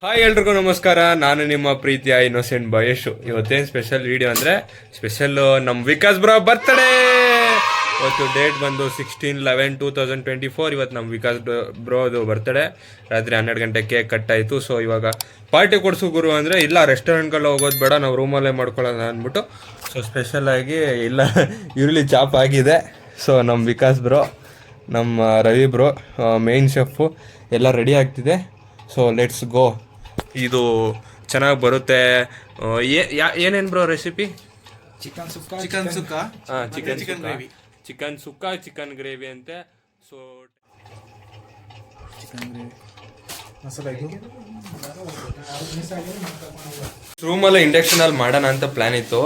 Hi ಎಲ್ರಿಗೂ ನಮಸ್ಕಾರ. ನಾನು ನಿಮ್ಮ ಪ್ರೀತಿಯ ಇನ್ನೋಸೆಂಟ್ ಬಯಶು. ಇವತ್ತೇನು ಸ್ಪೆಷಲ್ ವಿಡಿಯೋ ಅಂದರೆ ಸ್ಪೆಷಲ್ಲು ನಮ್ಮ ವಿಕಾಸ್ ಬ್ರೋ ಬರ್ತಡೇ. ಇವತ್ತು ಡೇಟ್ ಬಂದು 16/11/2024. ಇವತ್ತು ನಮ್ಮ ವಿಕಾಸ್ ಬ್ರೋದು ಬರ್ತಡೇ. ರಾತ್ರಿ 12 ಗಂಟೆ ಕೇಕ್ ಕಟ್ಟಾಯಿತು. ಸೊ ಇವಾಗ ಪಾರ್ಟಿ ಕೊಡಿಸು ಗುರು ಅಂದರೆ ಇಲ್ಲ, ರೆಸ್ಟೋರೆಂಟ್ಗೆಲ್ಲ ಹೋಗೋದು ಬೇಡ, ನಾವು ರೂಮಲ್ಲೇ ಮಾಡ್ಕೊಳ್ಳೋಣ ಅಂದ್ಬಿಟ್ಟು ಸೊ ಸ್ಪೆಷಲಾಗಿ ಇಲ್ಲ ಈರುಳ್ಳಿ ಚಾಪ್ ಆಗಿದೆ. ಸೊ ನಮ್ಮ ವಿಕಾಸ್ ಬ್ರೋ, ನಮ್ಮ ರವಿ ಬ್ರೋ ಮೇಯ್ನ್ ಶೆಫು ಎಲ್ಲ ರೆಡಿ ಆಗ್ತಿದೆ. So let's go. ಇದು ಚೆನ್ನಾಗಿ ಬರುತ್ತೆ. ಏನೇನು ಬ್ರೋ ರೆಸಿಪಿ? ಚಿಕನ್ ಸುಕ್ಕ, ಹಾಂ, ಚಿಕನ್ ಗ್ರೇವಿ, ಚಿಕನ್ ಸುಕ್ಕ, ಚಿಕನ್ ಗ್ರೇವಿ ಅಂತೆ. ಸೊ ಚಿಕನ್ ಗ್ರೇವಿ ಮಸಾಲೆ ರೂಮಲ್ಲಿ ಇಂಡಕ್ಷನಲ್ಲಿ ಮಾಡೋಣ ಅಂತ ಪ್ಲ್ಯಾನ್ ಇತ್ತು.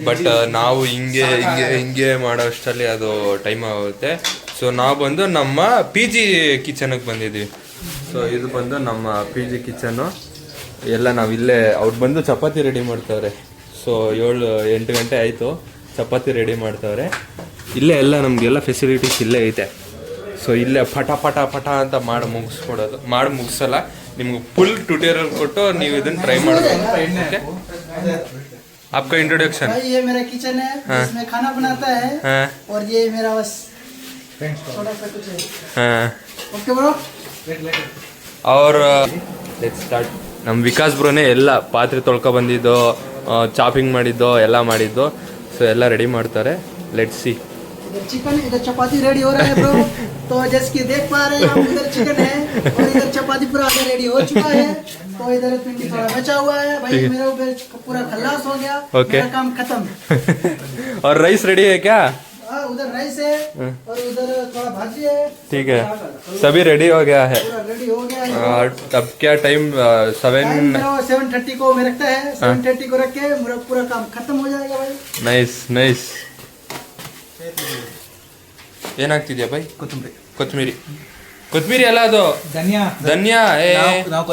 ಬಟ್ ನಾವು ಹಿಂಗೆ ಮಾಡೋ ಅಷ್ಟರಲ್ಲಿ ಅದು ಟೈಮ್ ಆಗುತ್ತೆ. ಸೊ ನಾವು ಬಂದು ನಮ್ಮ ಪಿ ಜಿ ಕಿಚನ್ಗೆ ಬಂದಿದ್ದೀವಿ. ಸೊ ಇದು ಬಂದು ನಮ್ಮ ಪಿ ಜಿ ಕಿಚನ್ನು. ಎಲ್ಲ ನಾವು ಇಲ್ಲೇ ಅವ್ರು ಬಂದು ಚಪಾತಿ ರೆಡಿ ಮಾಡ್ತಾವ್ರೆ. ಸೊ 7-8 ಗಂಟೆ ಆಯಿತು, ಚಪಾತಿ ರೆಡಿ ಮಾಡ್ತಾವ್ರೆ. ಇಲ್ಲೇ ಎಲ್ಲ ನಮಗೆಲ್ಲ ಫೆಸಿಲಿಟೀಸ್ ಇಲ್ಲೇ ಐತೆ. ಸೊ ಇಲ್ಲೇ ಪಟ ಪಟ ಪಟ ಅಂತ ಮಾಡಿ ಮುಗಿಸಲ್ಲ, ನಿಮ್ಗೆ ಫುಲ್ ಟ್ಯೂಟೋರಿಯಲ್ ಕೊಟ್ಟು ನೀವು ಇದನ್ನು ಟ್ರೈ ಮಾಡಬೇಕು. ಓಕೆ, आपका इंट्रोडक्शन. ये मेरा किचन है, इसमें खाना बनाता है. हाँ. और ये मेरा बस थोड़ा सा कुछ है. हाँ. Okay bro. और ಲೆಟ್ಸ್ ಸ್ಟಾರ್ಟ್. ನಮ್ಮ ವಿಕಾಸ್ ಬ್ರೋನೇ ಎಲ್ಲ ಪಾತ್ರೆ ತೊಳ್ಕೊ ಬಂದಿದ್ದು, ಚಾಪಿಂಗ್ ಮಾಡಿದ್ದು, ಎಲ್ಲ ಮಾಡಿದ್ದು. ಸೊ ಎಲ್ಲ ರೆಡಿ ಮಾಡ್ತಾರೆ. Let's see. इधर चिकन, इधर चपाती रेडी हो रहा है ब्रो. तो जैसे कि देख पा रहे हैं आप, उधर चिकन है और इधर चपाती पूरा आधा रेडी हो चुका है. तो इधर पिंडी थोड़ा बचा हुआ है भाई. मेरा ऊपर पूरा खल्लास हो गया. Okay. मेरा काम खत्म. और राइस रेडी है क्या? हाँ, उधर राइस है और उधर थोड़ा भाजी है. ठीक है, सभी रेडी हो गया है. पूरा रेडी हो गया है. अब क्या टाइम? 7:30 को मैं रखता है. 7:30 को रख के मेरा पूरा काम खत्म हो जाएगा भाई. Nice nice. ಏನಾಗ್ತಿದ್ಯಾ ಬೈ? ಕೊತ್ತಂಬರಿ ಕೊತ್ತಂಬರಿ ಅಲ್ಲ, ಅದು ಧನ್ಯಾ.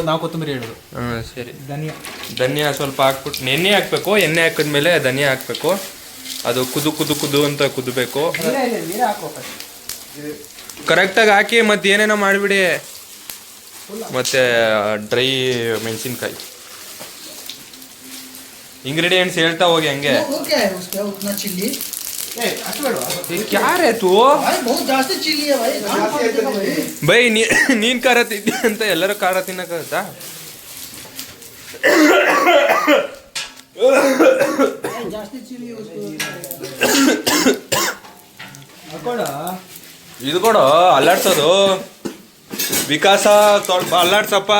ನಾವು ಕೊತ್ತಂಬರಿ ಹೇಳೋದು. ಹಾಂ ಸರಿ. ಧನಿಯಾ ಸ್ವಲ್ಪ ಹಾಕ್ಬಿಟ್ಟು ಎಣ್ಣೆ ಹಾಕ್ಬೇಕು. ಎಣ್ಣೆ ಹಾಕಿದ್ಮೇಲೆ ಧನಿಯಾ ಹಾಕ್ಬೇಕು. ಅದು ಕುದು ಅಂತ ಕುದಬೇಕು. ಕರೆಕ್ಟಾಗಿ ಹಾಕಿ ಮತ್ತೆ ಏನೇನೋ ಮಾಡಿಬಿಡಿ. ಮತ್ತೆ ಡ್ರೈ ಮೆಣಸಿನ್ಕಾಯಿ ಇಂಗ್ರೀಡಿಯೆಂಟ್ಸ್ ಹೇಳ್ತಾ ಹೋಗಿ ಹಂಗೆ. वो क्या है उसका उतना चिल्ली? ಕ್ಯಾರೆ ತೂ भाई बहुत जास्ती चिल्ली है भाई. ಬೈ ನೀನ್ ಖಾರ ತಿಂದಿ ಅಂತ ಎಲ್ಲರೂ ಖಾರ ತಿನ್ನಕ್ಕಾಗತ್ತಾ? जास्ती चिल्ली है उसको. ಇದು ಕೊಡು, ಅಲ್ಲಾಡ್ಸೋದು. ವಿಕಾಸ ಸ್ವಲ್ಪ ಅಲ್ಲಾಡ್ಸಪ್ಪ.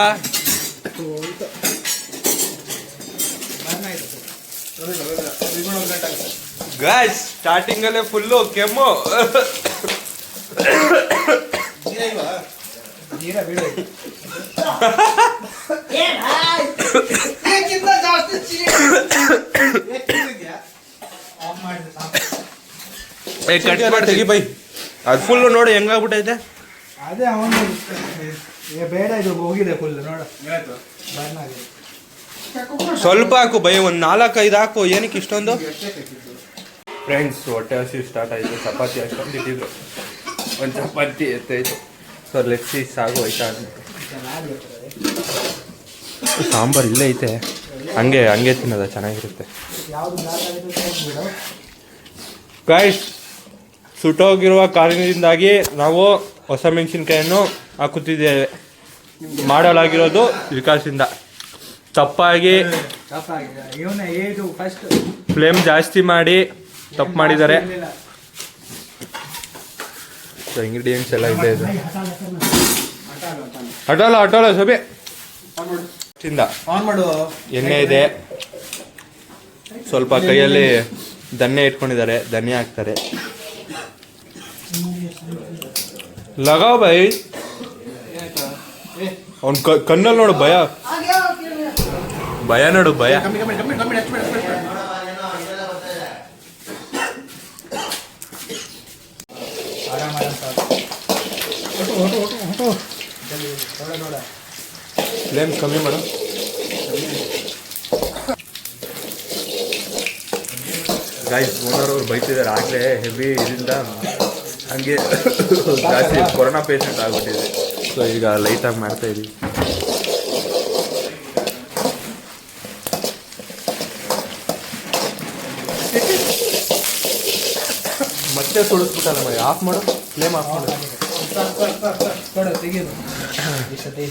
ಗಾಯ್ಸ್, ಸ್ಟಾರ್ಟಿಂಗ್ ಅಲ್ಲೇ ಫುಲ್ಲು ಕೆಮ್ಮು. ये कितना जास्ती चिल्ली ಕಟ್ ಮಾಡಿ ತೆಗಿ ಬೈ. ಅದು ಫುಲ್ಲು ನೋಡಿ ಹೆಂಗಾಗ್ಬಿಟ್ಟೈತೆ. ಅದೇ ಅವನು ಬೇಡ, ಇದು ಹೋಗಿದೆ ಫುಲ್ ನೋಡ. ಸ್ವಲ್ಪ ಹಾಕು ಬೈ, ಒಂದು 4-5 ಹಾಕು. ಏನಕ್ಕೆ ಇಷ್ಟೊಂದು? ಫ್ರೆಂಡ್ಸ್, ಹೊಟ್ಟೆ ಹಸಿ ಸ್ಟಾರ್ಟ್ ಆಯಿತು. ಚಪಾತಿ ಅಷ್ಟೊಂದು ಇಟ್ಟಿದ್ರು, ಒಂದು ಚಪಾತಿ ಎತ್ತಾಯಿತು. ಸೊ ಲೆಟ್ಸಿ ಸಾಗು ಆಯ್ತಾ ಅಂತ. ಸಾಂಬಾರು ಇಲ್ಲೇ ಐತೆ, ಹಂಗೆ ತಿನ್ನೋದ ಚೆನ್ನಾಗಿರುತ್ತೆ. ಗಾಯ್ಸ್, ಸುಟ್ಟೋಗಿರುವ ಕಾರಣದಿಂದಾಗಿ ನಾವು ಹೊಸ ಮೆಣಸಿನ್ಕಾಯನ್ನು ಹಾಕುತ್ತಿದ್ದೇವೆ. ಮಾಡಲಾಗಿರೋದು ವಿಕಾಸಿಂದ. ತಪ್ಪಾಗಿ ಫ್ಲೇಮ್ ಜಾಸ್ತಿ ಮಾಡಿ ತಪ್ಪು ಮಾಡಿದ್ದಾರೆ. ಸೊ ಇಂಗ್ರೀಡಿಯೆಂಟ್ಸ್ ಎಲ್ಲ ಇದೆ. ಅಟೋಲ ಸಭೆ ಎಣ್ಣೆ ಇದೆ. ಸ್ವಲ್ಪ ಕೈಯಲ್ಲಿ ಧನ್ಯ ಇಟ್ಕೊಂಡಿದ್ದಾರೆ, ಧನ್ಯ ಹಾಕ್ತಾರೆ. ಲಗಾವ್ ಬೈ. ಅವ್ನ ಕಣ್ಣಲ್ಲಿ ನೋಡು ಭಯ ನೋಡು, ಭಯ. ಫ್ಲೇಮ್ ಕಮ್ಮಿ ಮಾಡು. ಗಾಯ್ಸ್, ಓನರ್ ಅವ್ರು ಬೈತಿದ್ದಾರೆ ಆಗಲೇ. ಹೆವಿ ಇದರಿಂದ ಹಂಗೆ ಜಾಸ್ತಿ ಕೊರೋನಾ ಪೇಷಂಟ್ ಆಗ್ಬಿಟ್ಟಿದೆ. ಸೊ ಈಗ ಲೈಟಾಗಿ ಮಾಡ್ತಾ ಇದೀವಿ. ಮತ್ತೆ ಸುಡಿಸ್ಬಿಟ್ಟಲ್ಲ ಮೈ. ಆಫ್ ಮಾಡು, ಫ್ಲೇಮ್ ಆಫ್ ಮಾಡು. ಕೊಡು ತೆಗೀರು ಈ ಸತಿ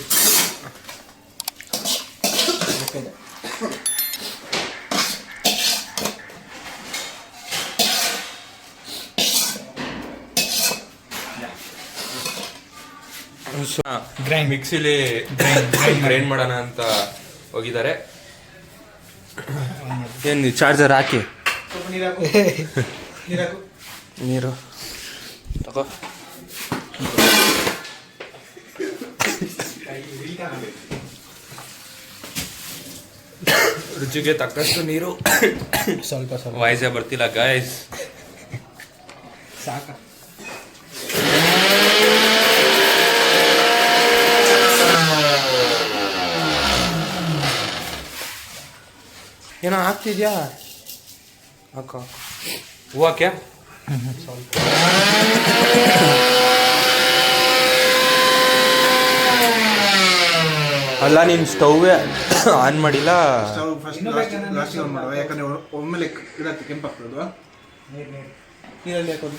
ಗ್ರೈಂಡ್ ಮಿಕ್ಸಿಲಿ ಗ್ರೈಂಡ್ ಮಾಡೋಣ ಅಂತ ಹೋಗಿದ್ದಾರೆ. ಏನು ಚಾರ್ಜರ್ ಹಾಕಿ ಸ್ವಲ್ಪ ನೀರಾಕು ನೀರಾಕು ನೀರು ತಗೋ. ರುಚಿಗೆ ತಕ್ಕಷ್ಟು ನೀರು. ಸ್ವಲ್ಪ ಸ್ವಲ್ಪ ವಾಯ್ಸೇ ಬರ್ತಿಲ್ಲ ಗಾಯ್ಸ್. ಸಾಕ ಏನೋ ಆಗ್ತಿದ್ಯಾ ಅಕ್ಕ? ಹೂವಕ್ಕೆ ಅಲ್ಲ, ನೀನು ಸ್ಟವ್ವೇ ಆನ್ ಮಾಡಿಲ್ಲ. ಲಾಸ್ಟ್ ಆನ್ ಮಾಡುವ, ಯಾಕಂದ್ರೆ ಒಮ್ಮೆಲೆ ಇಡತ್ತೆ ಕೆಂಪಾಗ್ತದಲ್ವಾ. ನೀರಲ್ಲಿ ಹಾಕೋದು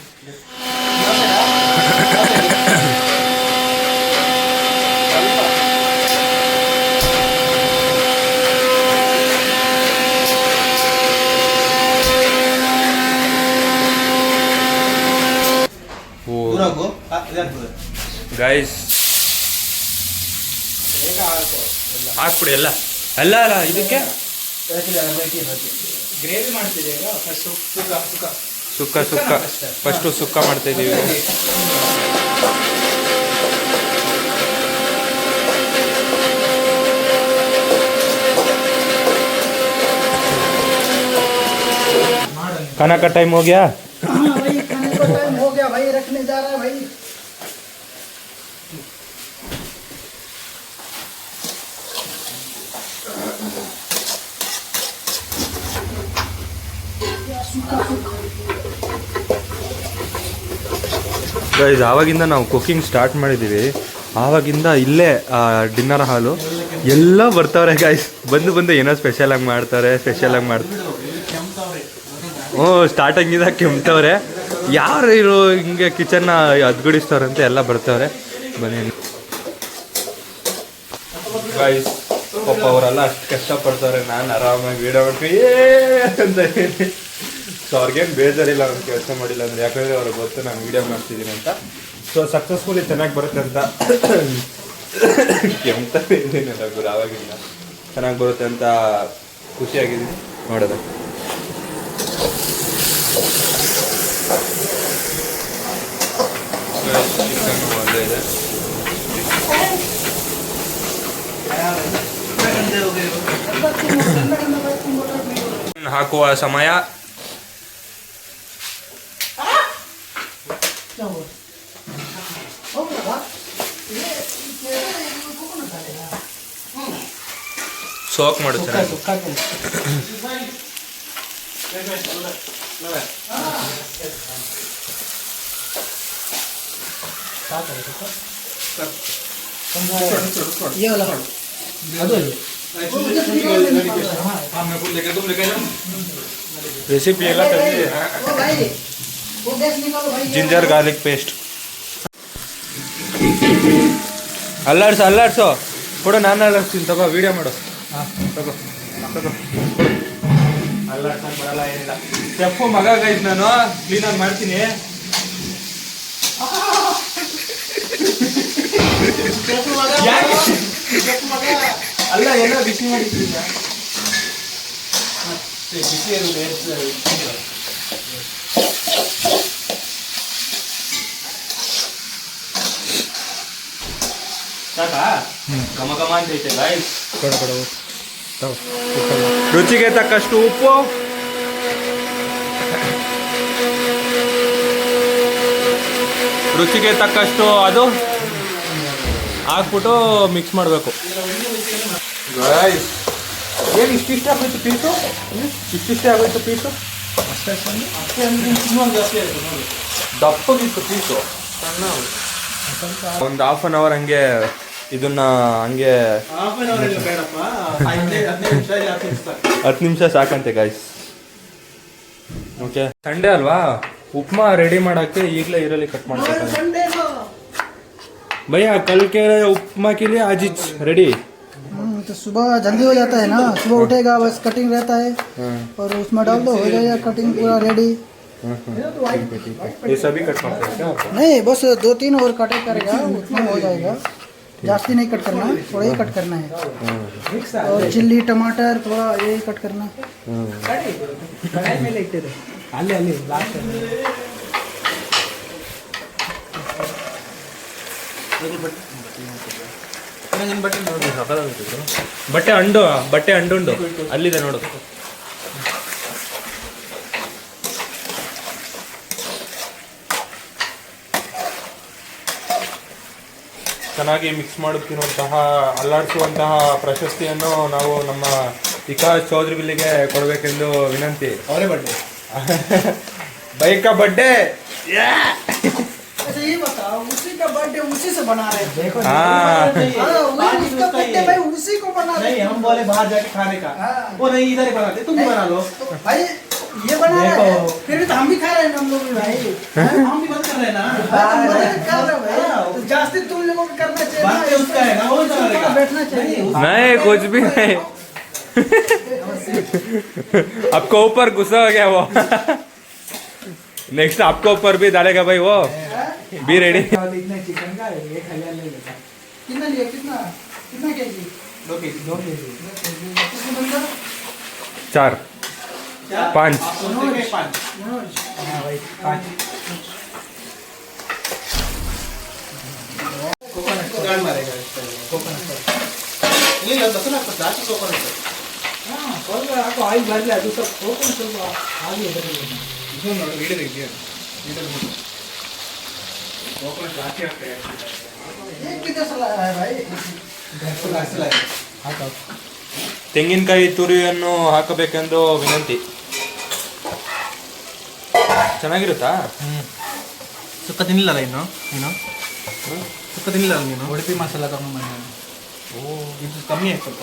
ಗೈಸ್ ಹಾಕ್ಬಿಡಿ ಎಲ್ಲ. ಅಲ್ಲ ಅಲ್ಲ ಇದಕ್ಕೆ ಗ್ರೇವಿ ಮಾಡ್ತಿದೆ ಈಗ. ಫಸ್ಟ್ ಸುಕ್ಕ ಫಸ್ಟು ಸುಕ್ಕ ಮಾಡ್ತಾ ಇದ್ದೀವಿ. खाना का टाइम हो गया. हाँ भाई, खाने का टाइम हो गया भाई, रखने जा रहा है भाई. ಗೈಸ್, ಆವಾಗಿಂದ ನಾವು ಕುಕಿಂಗ್ ಸ್ಟಾರ್ಟ್ ಮಾಡಿದ್ದೀವಿ. ಆವಾಗಿಂದ ಇಲ್ಲೇ ಡಿನ್ನರ್ ಹಾಲು ಎಲ್ಲ ಬರ್ತಾವ್ರೆ ಗೈಸ್. ಬಂದು ಏನೋ ಸ್ಪೆಷಲಾಗಿ ಮಾಡ್ತಾರೆ. ಹ್ಞೂ, ಸ್ಟಾರ್ಟಿಂಗಿಂದ ಕೆಮ್ತವ್ರೆ. ಯಾರು ಇರೋ ಹಿಂಗೆ ಕಿಚನ್ನ ಅದ್ಗುಡಿಸ್ತವ್ರಂತೆ ಎಲ್ಲ ಬರ್ತಾವ್ರೆ. ಬನ್ನಿ ಗೈಸ್, ಪಾಪ ಅವರೆಲ್ಲ ಅಷ್ಟು ಕಷ್ಟಪಡ್ತಾರೆ. ನಾನು ಆರಾಮಾಗಿ ವೀಡಿಯೋ ಮಾಡ್ಕೊಂಡು ಅಂತ ಹೇಳಿ. ಸೊ ಅವ್ರಿಗೇನು ಬೇಜಾರಿಲ್ಲ ನಾನು ಕೆಲಸ ಮಾಡಿಲ್ಲ ಅಂದರೆ, ಯಾಕಂದರೆ ಅವ್ರಿಗೆ ಗೊತ್ತು ನಾನು ವೀಡಿಯೋ ಮಾಡ್ತಿದ್ದೀನಿ ಅಂತ. ಸೊ ಸಕ್ಸಸ್ಫುಲಿ ಚೆನ್ನಾಗಿ ಬರುತ್ತೆ ಅಂತ ಕೆಮ್ತಾನೆ ಇದ್ದೀನಲ್ಲ ಗುರು, ಆವಾಗಿಂದ ಚೆನ್ನಾಗಿ ಬರುತ್ತೆ ಅಂತ ಖುಷಿಯಾಗಿದ್ದೀನಿ ನೋಡೋದು. ಚಿಕನ್ ಒಂದೇ ಇದೆ. ಹಾಕುವ ಸಮಯ. ಸೋಕ್ ಮಾಡು ಚೆನ್ನಾಗಿ. ये वाला ಅದು ರೆಸಿಪಿ ಎಲ್ಲ ತಂದಿದೆ. ओ भाई, वो गैस निकालो भाई. ಜಿಂಜರ್ ಗಾರ್ಲಿಕ್ ಪೇಸ್ಟ್ ಅಲ್ಲಾಡ್ಸೋ ಕೊಡು. ನಾನು ಅಲ್ಲಾಡ್ಸ್ತೀನಿ, ತಗೋ ವಿಡಿಯೋ ಮಾಡು. ತಗೋ ಅಲ್ಲಾಡ್ಸಂಗೆ ಬರಲ್ಲ, ಏನಿಲ್ಲ. ಸ್ಟೆಪ್ಪು ಮಗ ಗೈಸ್, ನಾನು ಕ್ಲೀನಾಗಿ ಮಾಡ್ತೀನಿ. ಅಲ್ಲ, ಎಲ್ಲ ಬಿಸಿ ಮಾಡಿದ್ದೀನಿ. ಬಿಸಿ ಸಾಕಾ? ಘಮ ಘಮ ಅಂತೈತೆ ಗಾಯ್ಸ್. ಕೊಡು ರುಚಿಗೆ ತಕ್ಕಷ್ಟು ಉಪ್ಪು, ರುಚಿಗೆ ತಕ್ಕಷ್ಟು ಅದು ಹಾಕ್ಬಿಟ್ಟು ಮಿಕ್ಸ್ ಮಾಡಬೇಕು. ಗಾಯ್ಸ್, ಏನು ಇಷ್ಟಿಷ್ಟ ಆಗೋಯ್ತು ಪೀಸು? ಇಷ್ಟಿಷ್ಟೇ ಆಗೋಯ್ತು ಪೀಸು? ದಪ್ಪಗಿತ್ತು ಪೀಸು, ಸಣ್ಣ. ಒಂದು ಹಾಫ್ ಆನ್ ಅವರ್ ಹಂಗೆ ಇದನ್ನ ಹಂಗೆ 10 ನಿಮಿಷ ಸಾಕಂತೆ ಗಾಯ್ಸ್. ಓಕೆ, ಸಂಡೇ ಅಲ್ವಾ, ಉಪ್ಮಾ ರೆಡಿ ಮಾಡಕ್ಕೆ ಈಗಲೇ ಈರಲ್ಲಿ ಕಟ್ ಮಾಡ್ಬೇಕು संडे को भैया कल के उपमा के लिए आज रेडी तो सुबह जल्दी हो जाता है ना, सुबह उठेगा बस कटिंग रहता है और उसमें डाल दो, हो जाएगा कटिंग पूरा रेडी। ये सभी कट करते हैं क्या आप? नहीं बस 2-3 और कटिंग करेगा उतना हो जाएगा, जास्ती नहीं कट करना, थोड़ा ही कट करना है। और चिल्ली टमाटर थोड़ा यही कट करना। ಬಟ್ಟೆ ಅಂಡುಂಡು ಅಲ್ಲಿದೆ ನೋಡು. ಚೆನ್ನಾಗಿ ಮಿಕ್ಸ್ ಮಾಡುತ್ತಿರುವಂತಹ ಅಲ್ಲಾಡಿಸುವಂತಹ ಪ್ರಶಸ್ತಿಯನ್ನು ನಾವು ನಮ್ಮ ವಿಕಾಸ್ ಚೌಧರಿಗಳಿಗೆ ಕೊಡಬೇಕೆಂದು ವಿನಂತಿ. ಅವರೇ ಬಡ್ಡೆ ಬೈಕ ಬಡ್ಡೆ अच्छा ये बताओ, उसी का बर्थडे उसी से बना रहे थे। हाँ। उसका बर्थडे भाई उसी को बना रहे नहीं, हम बोले बाहर जाके खाने का, वो नहीं इधर ही बनाते, तुम भी बना लो। तो भाई ये बना रहे हैं, फिर भी तो हम भी खा रहे हैं हम लोग भी भाई। हम भी बंद कर रहे हैं ना, तुम मदद कर रहे हो भाई, तो जास्ती तुम लोगों को करना चाहिए बात ना, उसका है ना, वो उसको करेगा। बैठना चाहिए। नहीं कुछ भी नहीं. आपको ऊपर गुस्सा हो गया वो. नेक्स्ट आपको ऊपर भी डालेगा भाई वो. Be ready. चिकन का एक हजार ले लेगा. कितना लिया, कितना कितना केजी? 2 केजी। कितने बंदा? 4 5 मनोज 5। मनोज हाँ भाई 5। कोकोनट गाड़ मारेगा इसका, कोकोनट नहीं लगता ना, 50 कोकोनट। हाँ कौन सा आपको ऑयल भर लिया तो सब कौन सा आगे इधर इसमें नोट वीडियो देखिए, वीडियो कोकोनट लाके रखते हैं, एक कितना साला है भाई? 100 लाख से लाए। हाँ तो ತೆಂಗಿನಕಾಯಿ ತುರಿಯನ್ನು ಹಾಕಬೇಕೆಂದು ವಿನಂತಿ. ಚೆನ್ನಾಗಿರುತ್ತಾ? ಸುಕ್ಕ ತಿನ್ನಿಲ್ಲ ಇನ್ನು ನೀನು? ಸುಕ್ಕ ತಿನ್ನಿಲ್ಲ ನೀನು? ಉಡುಪಿ ಮಸಾಲ ಕಮ್ಮಿ ಮಾಡಿ. ಓ ಇದು ಕಮ್ಮಿ ಆಯ್ತು ಸ್ವಲ್ಪ.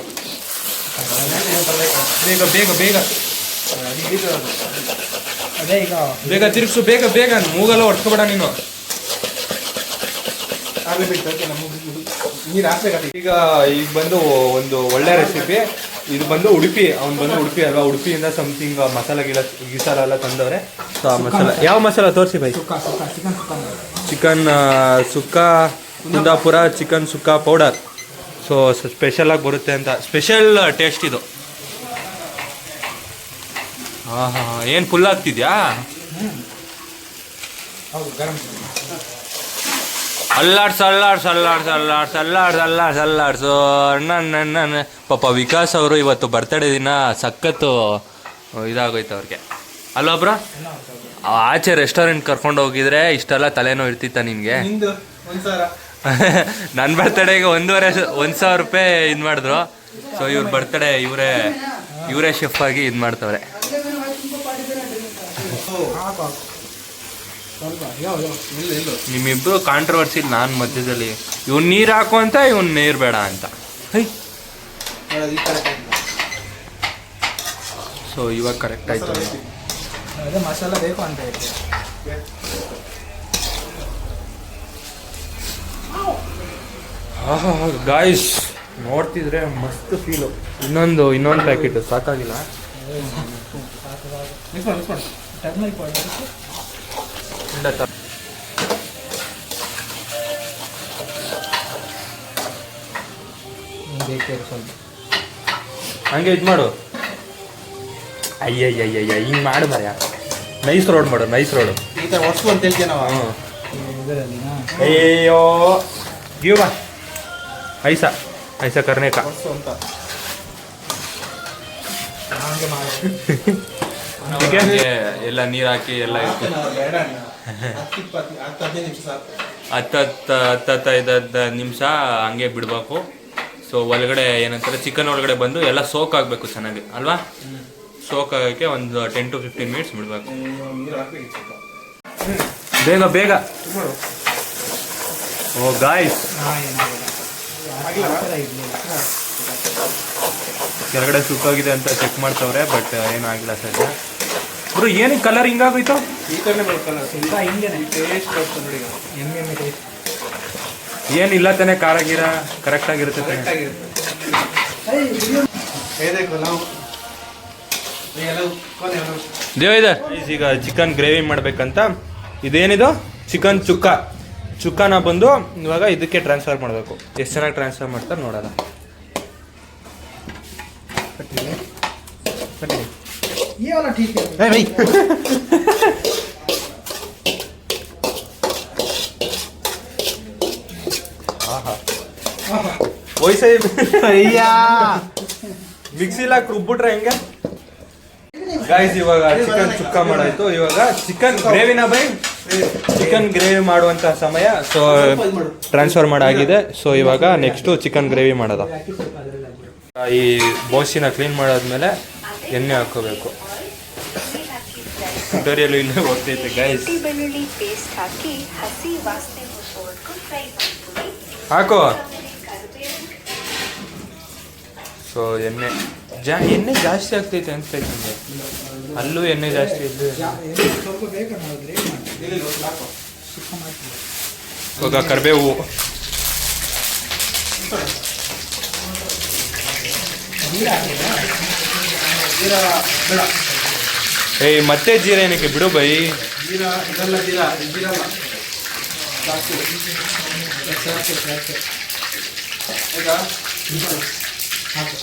ಬೇಗ ಬೇಗ ಬೇಗ ಅದೇ ಈಗ ಬೇಗ ತಿರುಗಿಸು, ಬೇಗ ಬೇಗ. ಮೂಗೆಲ್ಲ ಹೊಡ್ಕೊಬೇಡ ನೀನು. ಆಗಲೇ ಬಿಟ್ಟು ನೀರು ಹಾಕ್ಬೇಕಾಗ್ತದೆ. ಈಗ ಬಂದು ಒಂದು ಒಳ್ಳೆ ರೆಸಿಪಿ. ಇದು ಬಂದು ಉಡುಪಿ, ಅವ್ನು ಬಂದು ಉಡುಪಿ ಅಲ್ವಾ, ಉಡುಪಿಯಿಂದ ಸಮಥಿಂಗ್ ಮಸಾಲ ಗಿಸಾಲ ಎಲ್ಲ ತಂದವ್ರೆ. ಸೊ ಆ ಮಸಾಲ, ಯಾವ ಮಸಾಲ ತೋರಿಸಿ by? Sukka sukka chicken sukka chicken sukka Kundapura chicken sukka powder. So special ಆಗಿ ಬರುತ್ತೆ ಅಂತ, ಸ್ಪೆಷಲ್ ಟೇಸ್ಟ್ ಇದು. ಹಾಂ ಹಾಂ ಹಾಂ, ಏನು ಫುಲ್ ಆಗ್ತಿದ್ಯಾ? ಹೌದು ಗರಂ. ಅಲ್ಲಾಡ್ಸು ನನ್ನ ಪಾಪ ವಿಕಾಸ್ ಅವರು ಇವತ್ತು ಬರ್ತಡೇ ದಿನ ಸಖತ್ತು ಇದಾಗೋಯ್ತು ಅವ್ರಿಗೆ ಅಲ್ವಾ ಬ್ರೋ? ಆಚೆ ರೆಸ್ಟೋರೆಂಟ್ ಕರ್ಕೊಂಡು ಹೋಗಿದ್ರೆ ಇಷ್ಟೆಲ್ಲ ತಲೆನೋ ಇರ್ತಿತ್ತ ನಿನ್ಗೆ? ನಿಂದು 1,000 ನನ್ನ ಬರ್ತಡೇಗೆ 1,000 ರೂಪಾಯಿ ಇದು ಮಾಡಿದ್ರು. ಸೊ ಇವ್ರ ಬರ್ತಡೇ ಇವರೇ ಶೆಫ್ ಆಗಿ ಇದು ಮಾಡ್ತವ್ರೆ. अगले महीने भाई तुमको पार्टी देना ड्रिंक का। हाँ पाप ಸ್ವಲ್ಪ ಯಾವ ಇಲ್ಲ ನಿಮ್ಮಿಬ್ರು ಕಾಂಟ್ರವರ್ಸಿ. ನಾನು ಮಧ್ಯದಲ್ಲಿ ಇವ್ನು ನೀರು ಹಾಕು ಅಂತ, ಇವ್ನು ನೀರು ಬೇಡ ಅಂತ. ಹೈ ಈ ಕಡೆ ಸೊ ಇವಾಗ ಕರೆಕ್ಟ್ ಆಯ್ತು. ಅದೇ ಮಸಾಲ ಬೇಕು ಅಂತ ಐತೆ. ಗಾಯ್ಸ್ ನೋಡ್ತಿದ್ರೆ ಮಸ್ತ್ ಫೀಲು. ಇನ್ನೊಂದು ಪ್ಯಾಕೆಟ್ ಸಾಕಾಗಿಲ್ಲ. ಟರ್ಮರಿಕ್ ಪೌಡರ್ ಬೇಕೇ ಸ್ವಲ್ಪ ಹಂಗೆ ಇದು ಮಾಡು. ಅಯ್ಯಯ್ಯಯ್ಯ ಹಿಂಗೆ ಮಾಡು ಮರ್ಯ. ನೈಸ್ ರೋಡ್ ಮಾಡು, ನೈಸ್ ರೋಡು. ಈ ಥರ ಹೊಸ್ತು ಅಂತ ಹೇಳ್ತೀವಿ ನಾವು. ಹ್ಞೂ. ಇದರಲ್ಲಿ ಅಯ್ಯೋ ಗಿವ್ ಬಾ. ಐಸಾ ಕರ್ನೇಕ ಹೊಸ್ತು ಅಂತ ಎಲ್ಲ ನೀರು ಹಾಕಿ ಎಲ್ಲ ಇತ್ತು. 10-15 ನಿಮಿಷ ಸಾಕು. 10-15 ನಿಮಿಷ ಹಂಗೆ ಬಿಡಬೇಕು. ಸೊ ಒಳಗಡೆ ಏನಂತಾರೆ, ಚಿಕನ್ ಒಳಗಡೆ ಬಂದು ಎಲ್ಲ ಸೋಕ್ ಆಗಬೇಕು ಚೆನ್ನಾಗಿ ಅಲ್ವಾ? ಸೋಕ್ ಆಗೋಕ್ಕೆ ಒಂದು 10 to 15 ಮಿನಿಟ್ಸ್ ಬಿಡಬೇಕು. ನೀರು ಹಾಕ್ಬೇಕಿತ್ತು ಸ್ವಲ್ಪ. ಬೇಗ ಬೇಗ. ಓ ಗಾಯ್ಸ್, ಕೆಳಗಡೆ ಸುಕ್ಕಾಗಿದೆ ಅಂತ ಚೆಕ್ ಮಾಡ್ತವ್ರೆ, ಬಟ್ ಏನೂ ಆಗಿಲ್ಲ ಸದ್ಯ. ಬ್ರೋ ಏನಕ್ಕೆ ಕಲರ್ ಹಿಂಗಾಗೋಯ್ತು? ಈ ಕಡೆ ಬೇಕಲ್ಲ ಸ್ವಲ್ಪ ಹಿಂಗೇನೆ ಟೇಸ್ಟ್ ಬರ್ತದೆ ನೋಡಿ ಎಮ್ಮೆ ಟೇಸ್ಟ್ ಏನಿಲ್ಲ ತಾನೆ, ಖಾರ ಗೀರ ಕರೆಕ್ಟ್ ಆಗಿರುತ್ತೆ ತಾನೆ? ಆಗಿರುತ್ತೆ ದೇವ ಇದೆ. ಈಗ ಚಿಕನ್ ಗ್ರೇವಿ ಮಾಡ್ಬೇಕಂತ ಇದೇನಿದು ಚಿಕನ್ ಚುಕ್ಕಾನ ಬಂದು ಇವಾಗ ಇದಕ್ಕೆ ಟ್ರಾನ್ಸ್ಫರ್ ಮಾಡಬೇಕು. ಎಷ್ಟು ಚೆನ್ನಾಗಿ ಟ್ರಾನ್ಸ್ಫರ್ ಮಾಡ್ತಾರೆ ನೋಡೋಣ. ये वाला ठीक है भाई ವಯಸ್ಸೇ ಅಯ್ಯ ಮಿಕ್ಸಿಲಿ ಹಾಕಿ ರುಬ್ಬಿಟ್ರೆ ಹೆಂಗೆ ಗಾಯ್ಸ್? ಇವಾಗ ಚಿಕನ್ ಚುಕ್ಕ ಮಾಡಾಯ್ತು. ಇವಾಗ ಚಿಕನ್ ಗ್ರೇವಿನ ಬೈ ಚಿಕನ್ ಗ್ರೇವಿ ಮಾಡುವಂತ ಸಮಯ. ಸೊ ಟ್ರಾನ್ಸ್ಫರ್ ಮಾಡಾಗಿದೆ. ಸೊ ಇವಾಗ ನೆಕ್ಸ್ಟ್ ಚಿಕನ್ ಗ್ರೇವಿ ಮಾಡೋದು. ಈ ಬೋಸಿನ ಕ್ಲೀನ್ ಮಾಡಾದ್ಮೇಲೆ ಎಣ್ಣೆ ಹಾಕೋಬೇಕು. ಟ್ಯುಟೋರಿಯಲ್ ಇಲ್ಲೇ ಹೋಗ್ತೈತೆ ಗಾಯ್ಸ್. ಬೆಳ್ಳುಳ್ಳಿ ಪೇಸ್ಟ್ ಹಾಕಿ ಹಸಿ ವಾಸನೆ ಹೋಗೋವರೆಗೂ ಫ್ರೈ ಮಾಡ್ಕೊಳ್ಳಿ. ಹಾಕೋ. ಸೊ ಎಣ್ಣೆ ಜಾಸ್ತಿ ಆಗ್ತೈತೆ ಅನ್ಸ್ತೈತೆ ನನಗೆ. ಅಲ್ಲೂ ಎಣ್ಣೆ ಜಾಸ್ತಿ ಇದೆ. ಇವಾಗ ಕರಿಬೇವು, ಏಯ್ ಮತ್ತೆ ಜೀರ ಏನಕ್ಕೆ ಬಿಡು ಬೈ.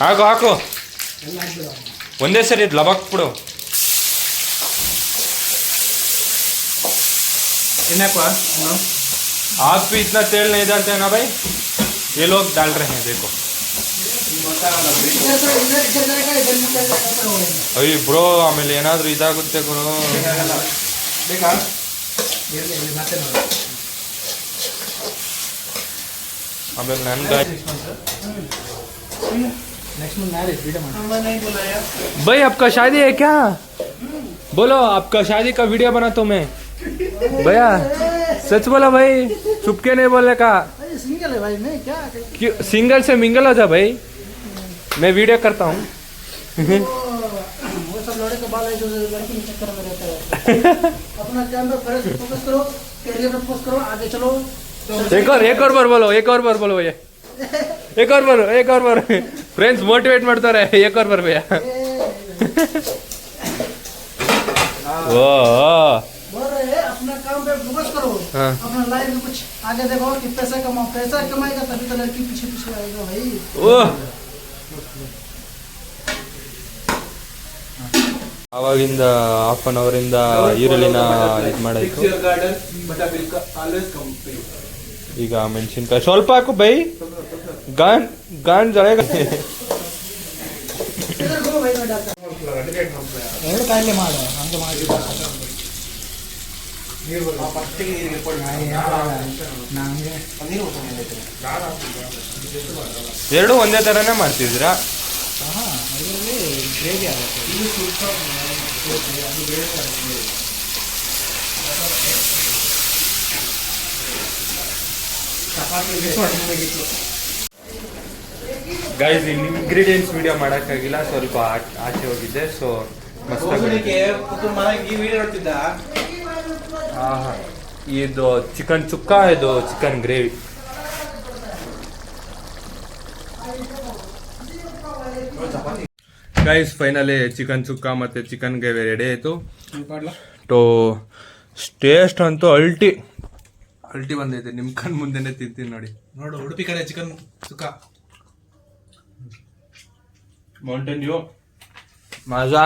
ಹಾಕು ಒಂದೇ ಸರಿ ಲಬಕ್ ಬಿಡು. आप भी इतना तेल नहीं डालते हैं ना भाई? ये लोग डाल रहे हैं देखो. ಅಯ್ಯ ಬ್ರೋ ಆಮೇಲೆ ಏನಾದರೂ ಇದಾಗುತ್ತೆ ಗುರು. ಆಮೇಲೆ ನನ್ಗೆ भाई आपका शादी है क्या? बोलो आपका शादी का वीडियो बनाता हूँ मैं. भैया सच बोला भाई, चुपके नहीं बोलने का. सिंगल है भाई मैं क्या क्यों सिंगल से मिंगल हो जा भाई, मैं वीडियो करता हूँ. वो सब लड़के का बाल है जो लड़की के चक्कर में रहता है. अपना कैमरा पर फोकस करो, कैरियर पर फोकस करो, आगे चलो. एक और बार बोलो भैया. एक और बार फ्रेंड्स मोटिवेट ಮಾಡ್ತಾರೆ. एक और बार भैया. ओ बोल रहे हैं अपना काम पे फोकस करो. हाँ. अपना लाइफ में कुछ आगे देखो कि पैसा कमाओ. पैसा कमाएगा तभी तो लड़की पीछे पीछे आएगा भाई. ಓ ಆವಾಗಿಂದ ಹಾಫ್ ಅನ್ ಅವರಿಂದ ಈರುಳ್ಳಿನ ಇದು ಮಾಡಾಯ್ತು. ಈಗ ಮೆಣಸಿನ್ಕಾಯಿ ಸ್ವಲ್ಪ ಹಾಕು ಬೈ. ಗಾನ್ ಜಳೆಗ. इधर घुमा भाई, मैं डालता हूं. ಎರಡು ಕಾಯಿಲೆ ಮಾಡು ಹಂಗೆ ಮಾಡಿ. ಎರಡು ಒಂದೇ ಥರನೇ ಮಾಡ್ತಿದ್ದೀರಾ? ಗ್ರೇವಿ ಆಗುತ್ತೆ. ಗೈಸ್ ಇಂಗ್ರೀಡಿಯೆಂಟ್ಸ್ ವಿಡಿಯೋ ಮಾಡೋಕ್ಕಾಗಿಲ್ಲ, ಸ್ವಲ್ಪ ಆಚೆ ಹೋಗಿದ್ದೆ. ಸೊ ಇದು ಚಿಕನ್ ಚುಕ್ಕ, ಇದು chicken gravy. Guys finally chicken chukka ಮತ್ತು ಚಿಕನ್ ಗ್ರೇವಿ ರೆಡಿ ಆಯಿತು. ಟೇಸ್ಟ್ ಅಂತೂ ಅಲ್ಟಿ ಬಂದೈತೆ. ನಿಮ್ಮ ಕಣ್ಣು ಮುಂದೆನೇ ತಿಂತೀನಿ ನೋಡಿ. ನೋಡು ಉಡುಪಿ ಕಡೆ chicken sukka mountain dew Maaza.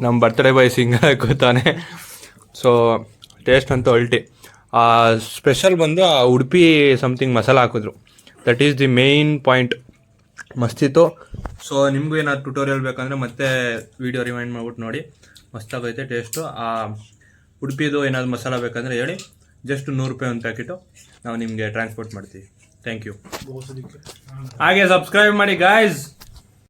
ನಮ್ಮ ಬರ್ತ್ಡೇ ಬಾಯ್ ಸಿಂಗಲ್ ಹಾಕೋತಾನೆ. ಸೊ ಟೇಸ್ಟ್ ಅಂತೂ ಅಲ್ಟಿ. ಸ್ಪೆಷಲ್ ಬಂದು ಆ ಉಡುಪಿ ಸಮಥಿಂಗ್ ಮಸಾಲ ಹಾಕಿದ್ರು. That is the main point. ಮಸ್ತಿತ್ತು. ಸೊ ನಿಮಗೂ ಏನಾದ್ರು ಟ್ಯುಟೋರಿಯಲ್ ಬೇಕಂದರೆ ಮತ್ತೆ ವೀಡಿಯೋ ರಿಮೈಂಡ್ ಮಾಡ್ಬಿಟ್ಟು ನೋಡಿ. ಮಸ್ತಾಗೈತೆ ಟೇಸ್ಟು. ಆ ಉಡುಪಿದು ಏನಾದ್ರು ಮಸಾಲ ಬೇಕಂದರೆ ಹೇಳಿ. ಜಸ್ಟ್ 100 ರೂಪಾಯಿ ಒಂದು ಪ್ಯಾಕೆಟು ನಾವು ನಿಮಗೆ ಟ್ರಾನ್ಸ್ಪೋರ್ಟ್ ಮಾಡ್ತೀವಿ. Thank you. ಹಾಗೆ ಸಬ್ಸ್ಕ್ರೈಬ್ ಮಾಡಿ ಗಾಯ್ಸ್.